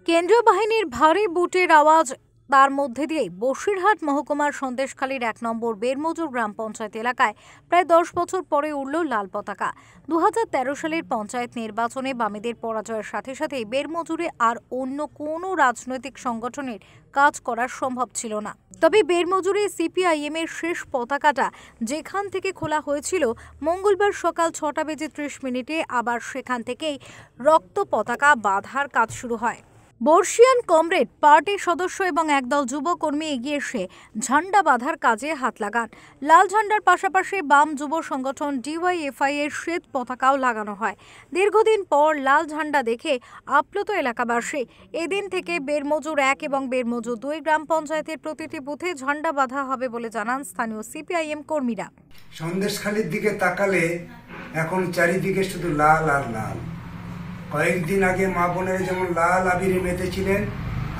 কেন্দ্রীয় বাহিনীর ভারী বুটের আওয়াজ তার মধ্যে দিয়ে বসিরহাট মহকুমার সন্দেশখালীর ১ নম্বর বেরমজুর গ্রাম পঞ্চায়েত এলাকায় প্রায় ১০ বছর পরে উড়ল লাল পতাকা। ২০১৩ সালের পঞ্চায়েত নির্বাচনে বামেদের পরাজয়ের সাথে সাথে বেরমজুরে আর অন্য কোনো রাজনৈতিক সংগঠনের কাজ করা সম্ভব ছিল না। তবে বেরমজুরে সিপিআইএম এর শেষ পতাকাটা যেখান থেকে খোলা হয়েছিল মঙ্গলবার সকাল ৬টা বেজে ৩০ মিনিটে আবার সেখান থেকেই রক্ত পতাকা বাঁধার কাজ শুরু হয়। বর্ষিয়ান কমরেড পার্টির সদস্য এবং একদল যুবকর্মী এগিয়ে এসে ঝান্ডা বাঁধার কাজে হাত লাগান। লাল ঝান্ডার পাশাপাশি বাম যুব সংগঠন ডিওয়াইএফআই এর শ্বেত পতাকাও লাগানো হয়। দীর্ঘদিন পর লাল ঝান্ডা দেখে আপ্লুত এলাকাবাসী। এদিন থেকে বেরমজুর ১ এবং বেরমজুর ২ গ্রাম পঞ্চায়েতের প্রতিটি বুথে ঝান্ডা বাঁধা হবে বলে জানান স্থানীয় সিপিআইএম কর্মীরা। সন্দেশখালীর দিকে তাকালে এখন চারিদিকে শুধু লাল আর লাল। কয়েকদিন আগে মা বোনেরা যেমন লাল আবিরে মেতেছিলেন,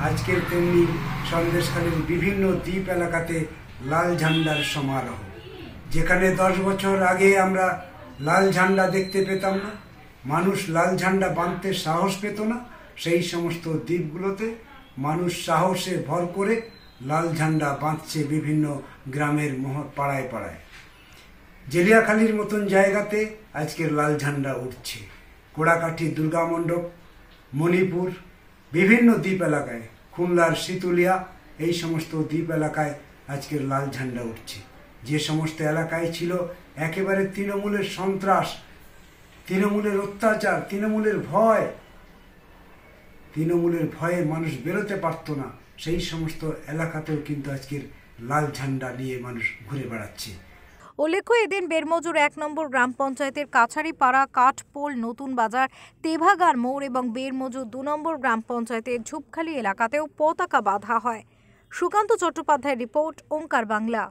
আজকের তেমনি সন্দেশখালীর বিভিন্ন দ্বীপ এলাকাতে লাল ঝান্ডার সমারোহ। যেখানে ১০ বছর আগে আমরা লাল ঝান্ডা দেখতে পেতাম না, মানুষ লাল ঝান্ডা বাঁধতে সাহস পেত না, সেই সমস্ত দ্বীপগুলোতে মানুষ সাহসে ভর করে লাল ঝান্ডা বাঁধছে বিভিন্ন গ্রামের পাড়ায় পাড়ায়। জেলিয়াখালীর মতন জায়গাতে আজকের লাল ঝান্ডা উঠছে। কোড়াকাঠি দুর্গা মণ্ডপ, মণিপুর, বিভিন্ন দ্বীপ এলাকায়, খুলনার শীতুলিয়া, এই সমস্ত দ্বীপ এলাকায় আজকের লাল ঝান্ডা উঠছে। যে সমস্ত এলাকায় ছিল একেবারে তৃণমূলের সন্ত্রাস, তৃণমূলের অত্যাচার, তৃণমূলের ভয়ে মানুষ বেরোতে পারত না, সেই সমস্ত এলাকাতেও কিন্তু আজকের লাল ঝান্ডা নিয়ে মানুষ ঘুরে বেড়াচ্ছে। উল্লেখ্য, এদিন বেরমজুর ১ নম্বর গ্রাম পঞ্চায়েতের কাছারিপাড়া, কাঠপোল, নতুন বাজার, তেভাগার মোড় এবং বেরমজুর ২ নম্বর গ্রাম পঞ্চায়েতের ঝুপখালী এলাকাতেও পতাকা বাঁধা হয়। সুকান্ত চট্টোপাধ্যায়ের রিপোর্ট, ওঙ্কার বাংলা।